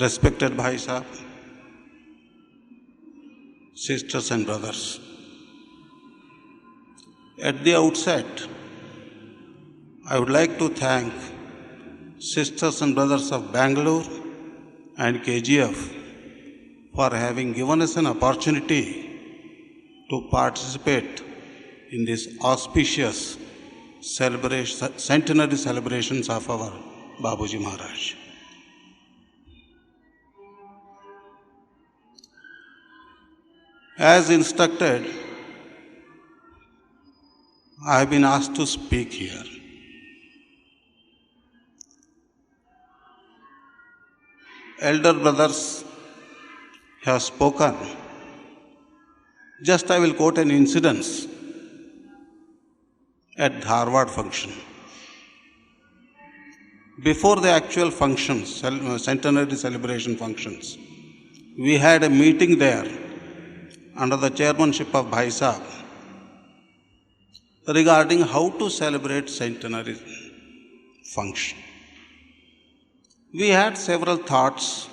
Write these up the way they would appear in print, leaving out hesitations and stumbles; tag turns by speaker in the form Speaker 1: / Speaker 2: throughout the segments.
Speaker 1: Respected Bhai Sahab, sisters and brothers, at the outset, I would like to thank sisters and brothers of Bangalore and KGF for having given us an opportunity to participate in this auspicious centenary celebrations of our Babuji Maharaj. As instructed, I have been asked to speak here. Elder brothers have spoken. Just I will quote an incident at Dharwad function. Before the actual functions, centenary celebration functions, we had a meeting there under the chairmanship of Bhai Sahab regarding how to celebrate centenary function. We had several thoughts,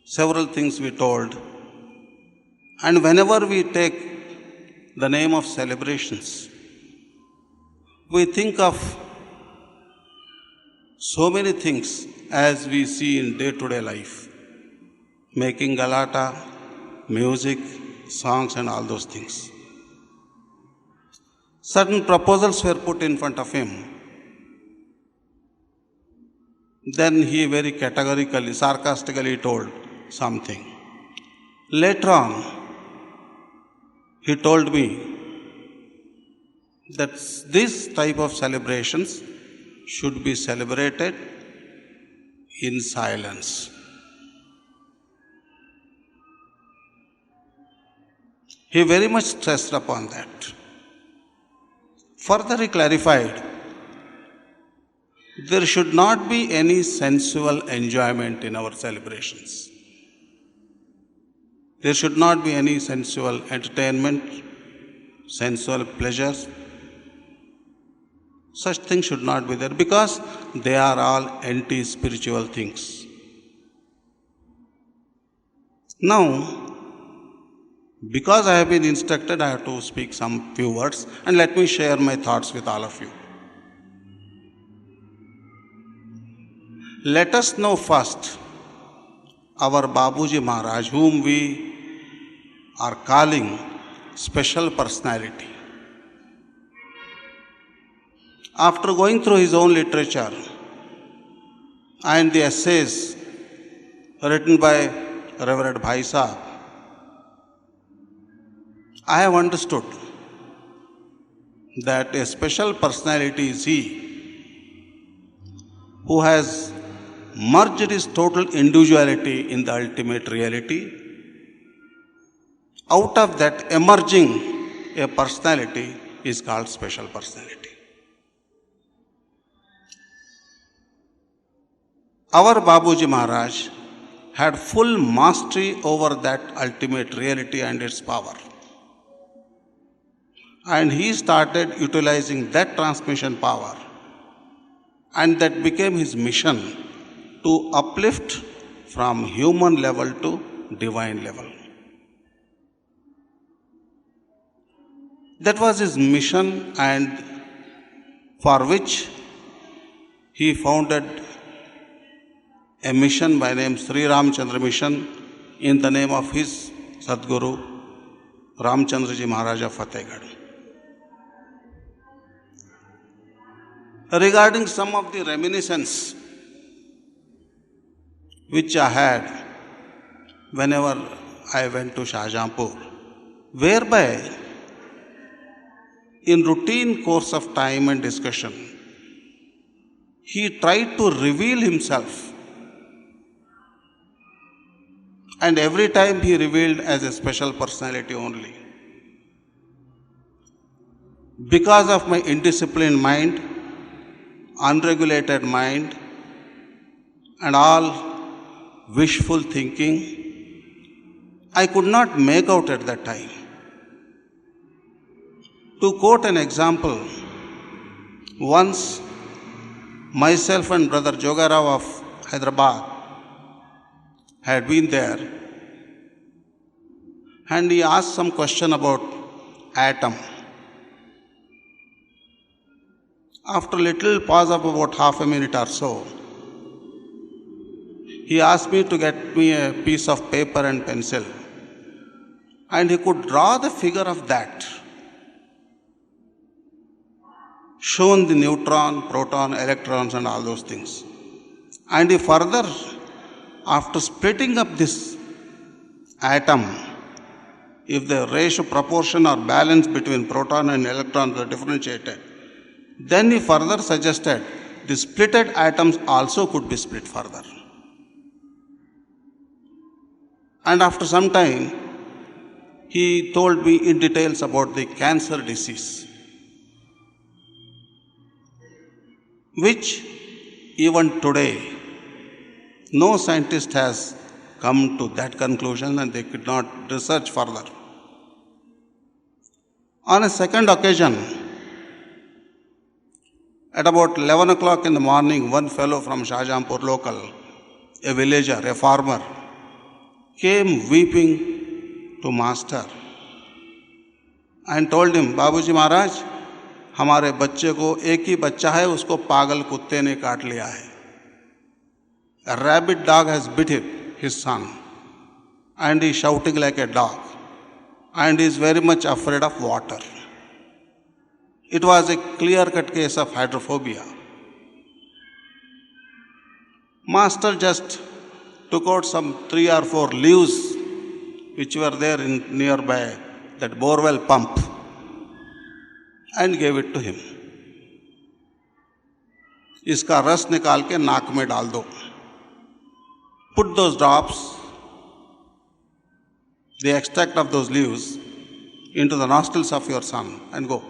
Speaker 1: several things we told, and whenever we take the name of celebrations, we think of so many things as we see in day-to-day life, making galata, music, songs and all those things. Certain proposals were put in front of him. Then he very categorically, sarcastically told something. Later on, he told me that this type of celebrations should be celebrated in silence. He very much stressed upon that. Further, he clarified, there should not be any sensual enjoyment in our celebrations. There should not be any sensual entertainment, sensual pleasures. Such things should not be there because they are all anti-spiritual things. Now, because I have been instructed, I have to speak some few words and let me share my thoughts with all of you. Let us know first our Babuji Maharaj, whom we are calling special personality. After going through his own literature and the essays written by Reverend Bhai Sahab, I have understood that a special personality is he who has merged his total individuality in the ultimate reality. Out of that emerging a personality is called special personality. Our Babuji Maharaj had full mastery over that ultimate reality and its power. And he started utilizing that transmission power, and that became his mission to uplift from human level to divine level. That was his mission, and for which he founded a mission by name Sri Ramchandra Mission in the name of his Sadguru Ramchandraji Maharaj of Fatehgarh. Regarding some of the reminiscence which I had whenever I went to Shahjahanpur, whereby in routine course of time and discussion, he tried to reveal himself, and every time he revealed as a special personality only. Because of my indisciplined mind, unregulated mind, and all wishful thinking, I could not make out at that time. To quote an example, once myself and brother Jogarao of Hyderabad had been there, and he asked some question about atom. After a little pause of about half a minute or so, he asked me to get me a piece of paper and pencil, and he could draw the figure of that, shown the neutron, proton, electrons and all those things. And he further, after splitting up this atom, if the ratio, proportion or balance between proton and electrons are differentiated, then he further suggested the splitted atoms also could be split further. And after some time, he told me in details about the cancer disease, which even today, no scientist has come to that conclusion and they could not research further. On a second occasion, at about 11 o'clock in the morning, one fellow from Shahjahanpur local, a villager, a farmer, came weeping to master and told him, बाबूजी महाराज, हमारे बच्चे को एक ही बच्चा है, उसको पागल कुत्ते ने काट लिया है. A rabid dog has bitten his son and he is shouting like a dog and is very much afraid of water. It was a clear-cut case of hydrophobia. Master just took out some 3 or 4 leaves which were there in nearby that borewell pump and gave it to him. इसका रस निकाल के नाक में डाल दो. Put those drops, the extract of those leaves, into the nostrils of your son and go.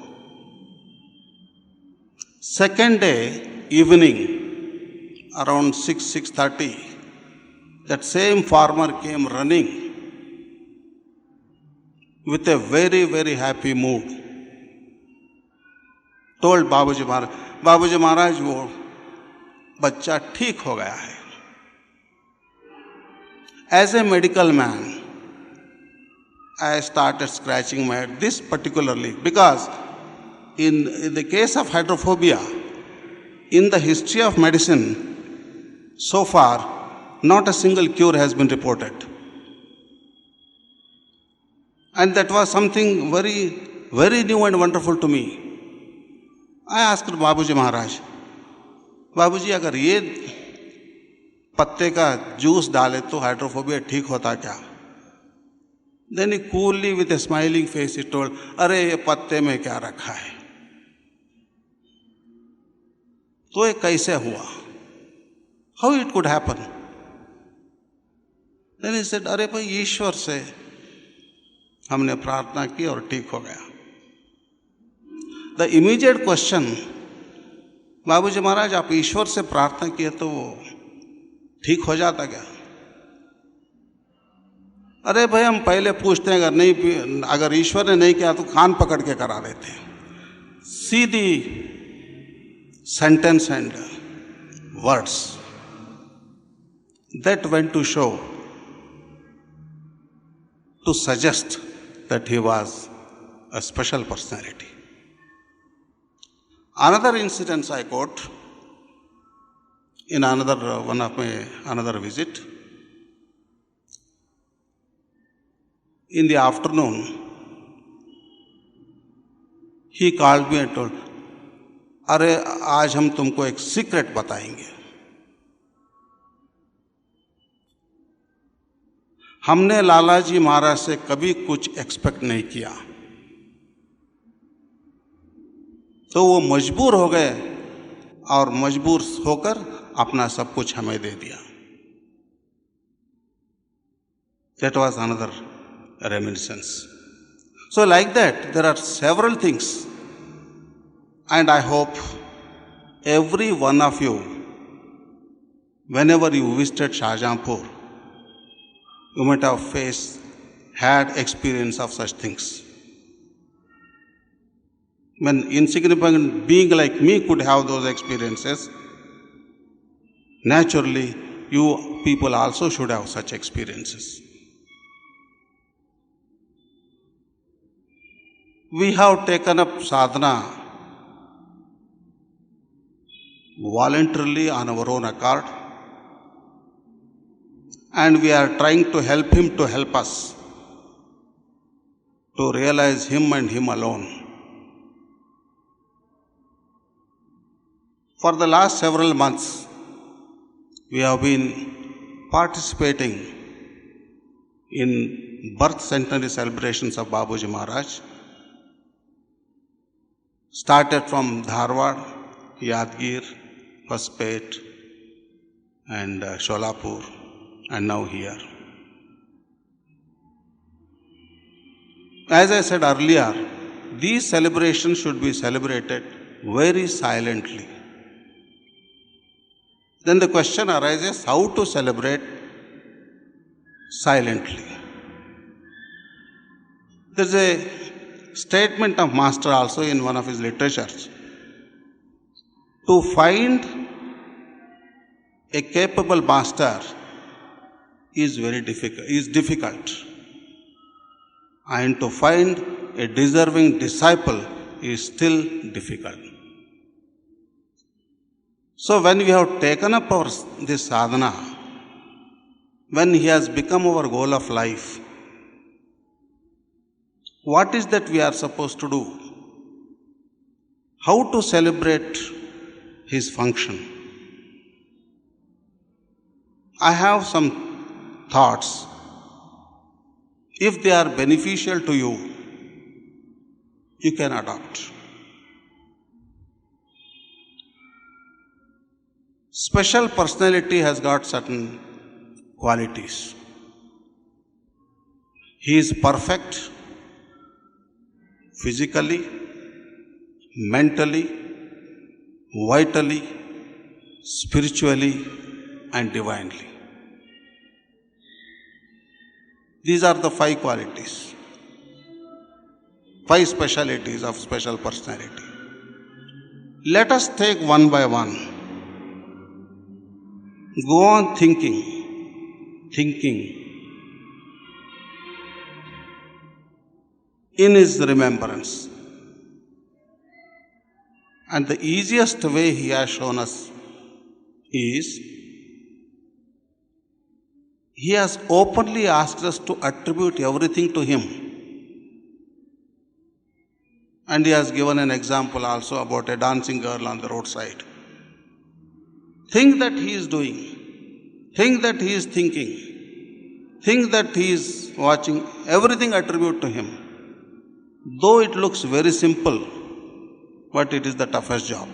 Speaker 1: Second day, evening, around 6:30, that same farmer came running with a very, very happy mood. Told बाबूजी महाराज वो बच्चा ठीक हो गया है. As a medical man, I started scratching my head, this particularly, because in the case of hydrophobia, in the history of medicine, so far, not a single cure has been reported. And that was something very, very new and wonderful to me. I asked बाबूजी महाराज, बाबूजी अगर ये पत्ते का juice डाले तो hydrophobia ठीक होता क्या? Then he coolly with a smiling face he told, अरे ये पत्ते में क्या रखा है? तो ये कैसे हुआ? How it could happen? Then he said, अरे भाई ईश्वर से हमने प्रार्थना की और ठीक हो गया. The immediate question, बाबूजी महाराज आप ईश्वर से प्रार्थना किए तो वो ठीक हो जाता क्या? अरे भाई हम पहले पूछते हैं, अगर ईश्वर ने नहीं किया तो कान पकड़ के करा देते हैं. See the sentence and words that went to show, to suggest that he was a special personality. Another incident I quote in another visit. In the afternoon, he called me and told, अरे आज हम तुमको एक secret बताएंगे. हमने लालाजी महाराज से कभी कुछ एक्सपेक्ट नहीं किया, तो वो मजबूर हो गए और मजबूर होकर अपना सब कुछ हमें दे दिया. That was another reminiscence. So like that, there are several things, and I hope every one of you, whenever you visited Shahjahanpur, you might have had experience of such things. When insignificant being like me could have those experiences, naturally you people also should have such experiences. We have taken up sadhana voluntarily on our own accord, and we are trying to help him to help us to realize him and him alone. For the last several months, we have been participating in birth centenary celebrations of Babuji Maharaj. Started from Dharwad, Yadgir, Hospet, and Sholapur, and now here. As I said earlier, these celebrations should be celebrated very silently. Then the question arises, how to celebrate silently? There is a statement of Master also in one of his literatures. To find a capable master is difficult. And to find a deserving disciple is still difficult. So when we have taken up this sadhana, when he has become our goal of life, what is that we are supposed to do? How to celebrate his function? I have some thoughts. If they are beneficial to you, you can adopt. Special personality has got certain qualities. He is perfect physically, mentally, vitally, spiritually, and divinely. These are the 5 qualities, 5 specialities of special personality. Let us take one by one. Go on thinking in his remembrance. And the easiest way he has shown us is, he has openly asked us to attribute everything to him. And he has given an example also about a dancing girl on the roadside. Think that he is doing, think that he is thinking, think that he is watching, everything attribute to him. Though it looks very simple, but it is the toughest job.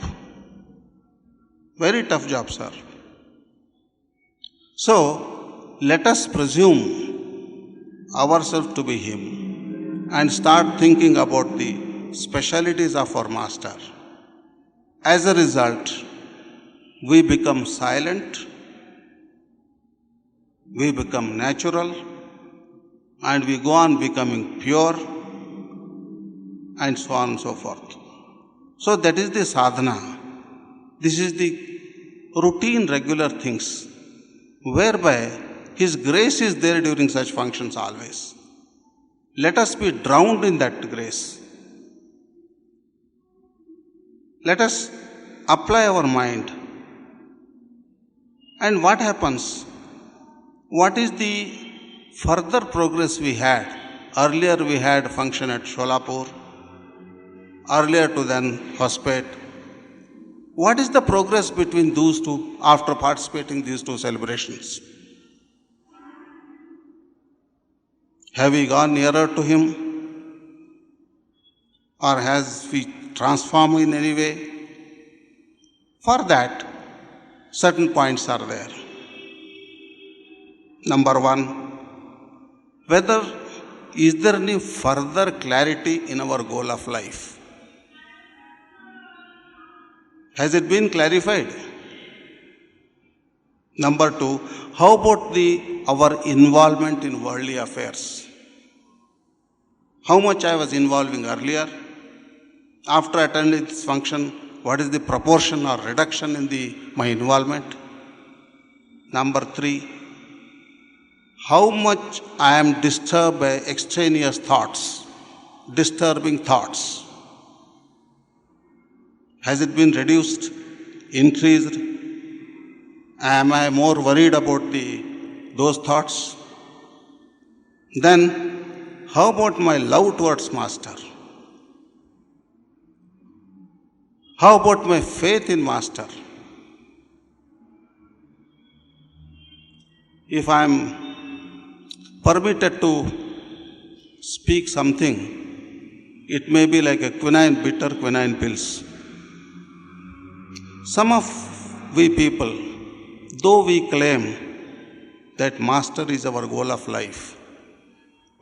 Speaker 1: Very tough job, sir. So, let us presume ourselves to be him and start thinking about the specialities of our master. As a result, we become silent, we become natural, and we go on becoming pure, and so on and so forth. So that is the sadhana. This is the routine, regular things, whereby His grace is there during such functions always. Let us be drowned in that grace. Let us apply our mind. And what happens? What is the further progress we had? Earlier we had function at Sholapur, earlier to then Hospet. What is the progress between those two after participating in these 2 celebrations? Have we gone nearer to him? Or has we transformed in any way? For that, certain points are there. Number 1, whether is there any further clarity in our goal of life? Has it been clarified? Number 2, how about our involvement in worldly affairs? How much I was involving earlier? After attending this function, what is the proportion or reduction in my involvement? Number 3, how much I am disturbed by extraneous thoughts, disturbing thoughts. Has it been reduced, increased? Am I more worried about those thoughts? Then, how about my love towards Master? How about my faith in Master? If I am permitted to speak something, it may be like a bitter quinine pills. Some of we people, though we claim that Master is our goal of life,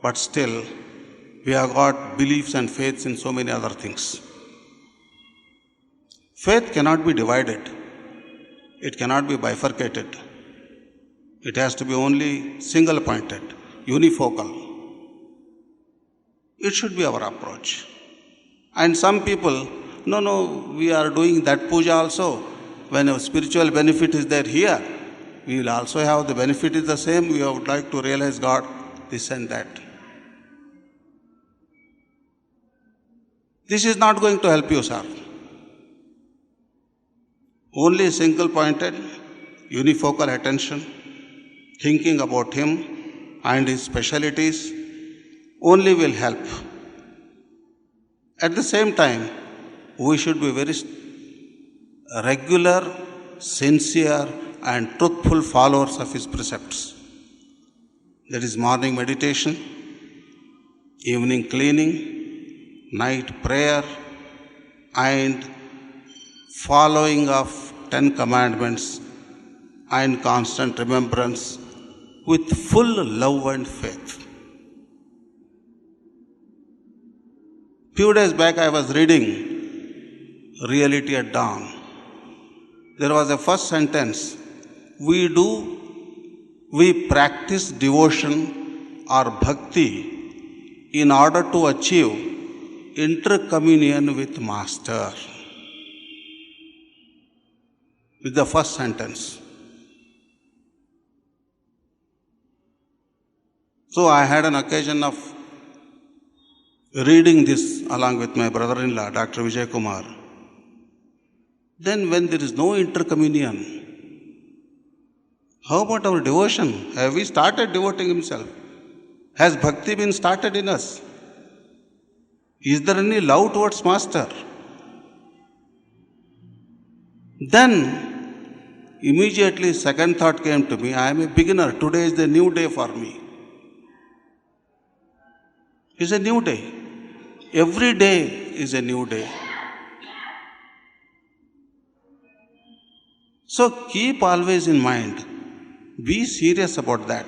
Speaker 1: but still we have got beliefs and faiths in so many other things. Faith cannot be divided. It cannot be bifurcated. It has to be only single pointed, unifocal. It should be our approach. And some people, no, we are doing that puja also. When a spiritual benefit is there here, we will also have the benefit is the same. We would like to realize God, this and that. This is not going to help you, sir. Only single pointed, unifocal attention, thinking about Him and His specialities only will help. At the same time, we should be very regular, sincere and truthful followers of His precepts. That is morning meditation, evening cleaning, night prayer and following of 10 commandments and constant remembrance with full love and faith. Few days back I was reading Reality at Dawn. There was a first sentence, we practice devotion or bhakti in order to achieve intercommunion with Master. With the first sentence. So I had an occasion of reading this along with my brother-in-law, Dr. Vijay Kumar. Then when there is no intercommunion, how about our devotion? Have we started devoting himself? Has bhakti been started in us? Is there any love towards Master? Then immediately second thought came to me, I am a beginner, today is the new day for me. It's a new day. Every day is a new day. So keep always in mind, be serious about that.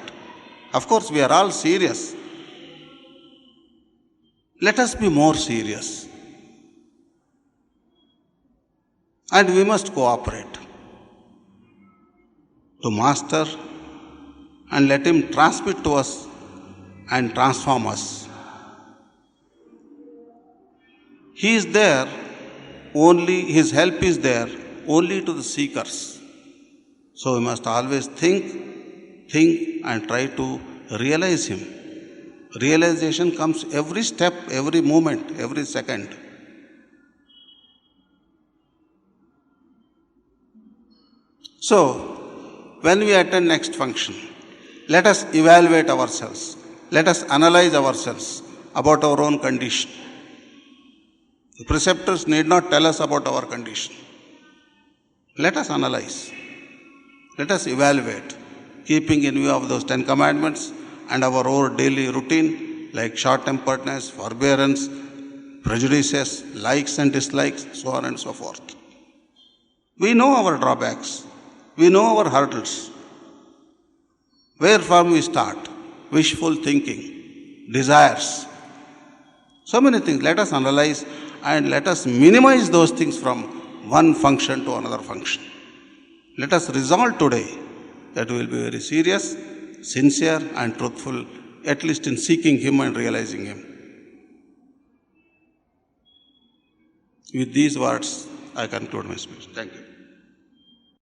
Speaker 1: Of course, we are all serious. Let us be more serious. And we must cooperate to Master and let Him transmit to us and transform us. He is there only, His help is there only to the seekers. So we must always think and try to realize Him. Realization comes every step, every moment, every second. So, when we attend next function, let us evaluate ourselves. Let us analyze ourselves about our own condition. The preceptors need not tell us about our condition. Let us analyze. Let us evaluate, keeping in view of those 10 commandments and our own daily routine like short-temperedness, forbearance, prejudices, likes and dislikes, so on and so forth. We know our drawbacks. We know our hurdles. Where from we start? Wishful thinking, desires. So many things. Let us analyze and let us minimize those things from one function to another function. Let us resolve today that we will be very serious, sincere and truthful, at least in seeking Him and realizing Him. With these words, I conclude my speech. Thank you.